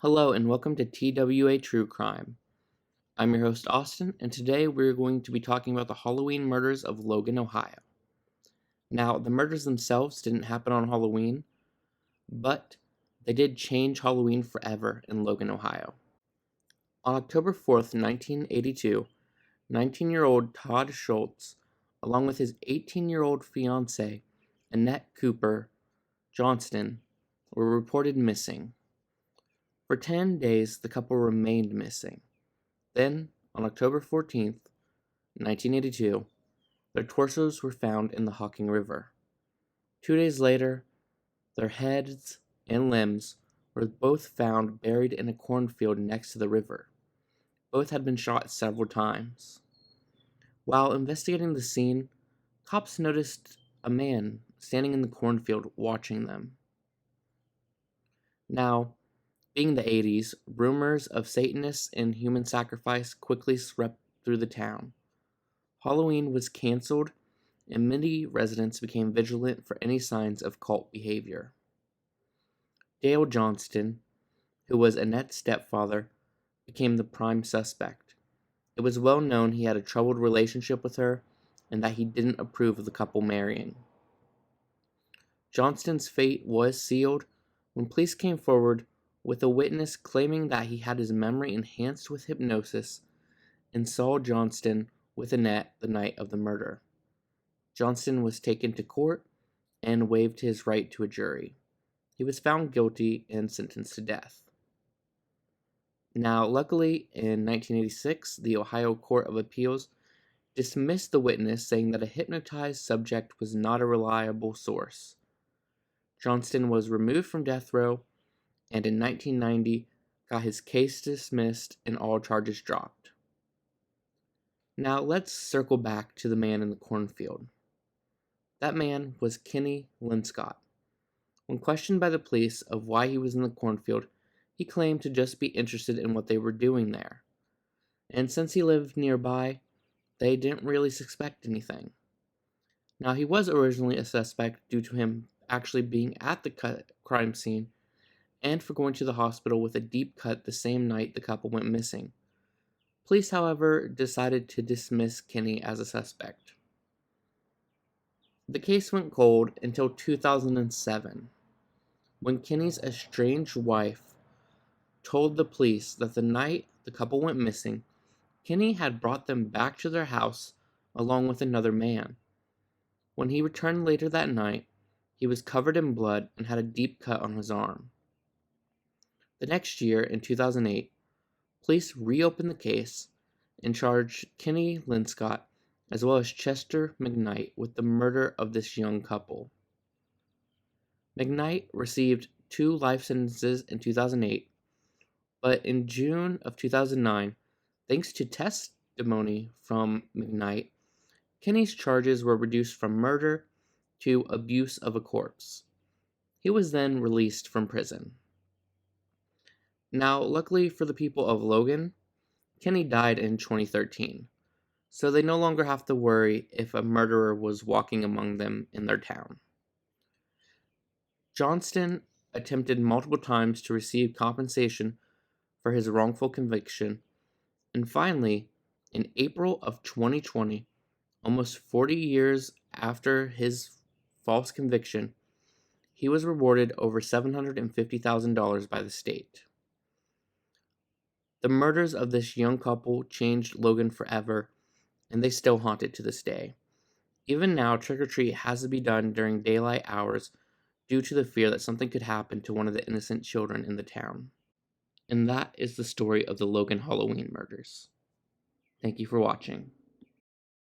Hello and welcome to TWA True Crime. I'm your host Austin, and today we're going to be talking about the Halloween murders of Logan, Ohio. Now, the murders themselves didn't happen on Halloween, but they did change Halloween forever in Logan, Ohio. On October 4th, 1982, 19-year-old Todd Schultz, along with his 18-year-old fiancée, Annette Cooper Johnston, were reported missing. For 10 days, the couple remained missing. Then, on October 14th, 1982, their torsos were found in the Hocking River. 2 days later, their heads and limbs were both found buried in a cornfield next to the river. Both had been shot several times. While investigating the scene, cops noticed a man standing in the cornfield watching them. Now, being the 80s, rumors of Satanists and human sacrifice quickly swept through the town. Halloween was canceled, and many residents became vigilant for any signs of cult behavior. Dale Johnston, who was Annette's stepfather, became the prime suspect. It was well known he had a troubled relationship with her and that he didn't approve of the couple marrying. Johnston's fate was sealed when police came forward with a witness claiming that he had his memory enhanced with hypnosis and saw Johnston with Annette the night of the murder. Johnston was taken to court and waived his right to a jury. He was found guilty and sentenced to death. Now, luckily, in 1986, the Ohio Court of Appeals dismissed the witness, saying that a hypnotized subject was not a reliable source. Johnston was removed from death row and in 1990 got his case dismissed and all charges dropped. Now let's circle back to the man in the cornfield. That man was Kenny Linscott. When questioned by the police of why he was in the cornfield, he claimed to just be interested in what they were doing there. And since he lived nearby, they didn't really suspect anything. Now, he was originally a suspect due to him actually being at the crime scene and for going to the hospital with a deep cut the same night the couple went missing. Police, however, decided to dismiss Kenny as a suspect. The case went cold until 2007, when Kenny's estranged wife told the police that the night the couple went missing, Kenny had brought them back to their house along with another man. When he returned later that night, he was covered in blood and had a deep cut on his arm. The next year, in 2008, police reopened the case and charged Kenny Linscott as well as Chester McKnight with the murder of this young couple. McKnight received 2 life sentences in 2008, but in June of 2009, thanks to testimony from McKnight, Kenny's charges were reduced from murder to abuse of a corpse. He was then released from prison. Now, luckily for the people of Logan, Kenny died in 2013, so they no longer have to worry if a murderer was walking among them in their town. Johnston attempted multiple times to receive compensation for his wrongful conviction, and finally, in April of 2020, almost 40 years after his false conviction, he was rewarded over $750,000 by the state. The murders of this young couple changed Logan forever, and they still haunt it to this day. Even now, trick-or-treat has to be done during daylight hours due to the fear that something could happen to one of the innocent children in the town. And that is the story of the Logan Halloween murders. Thank you for watching.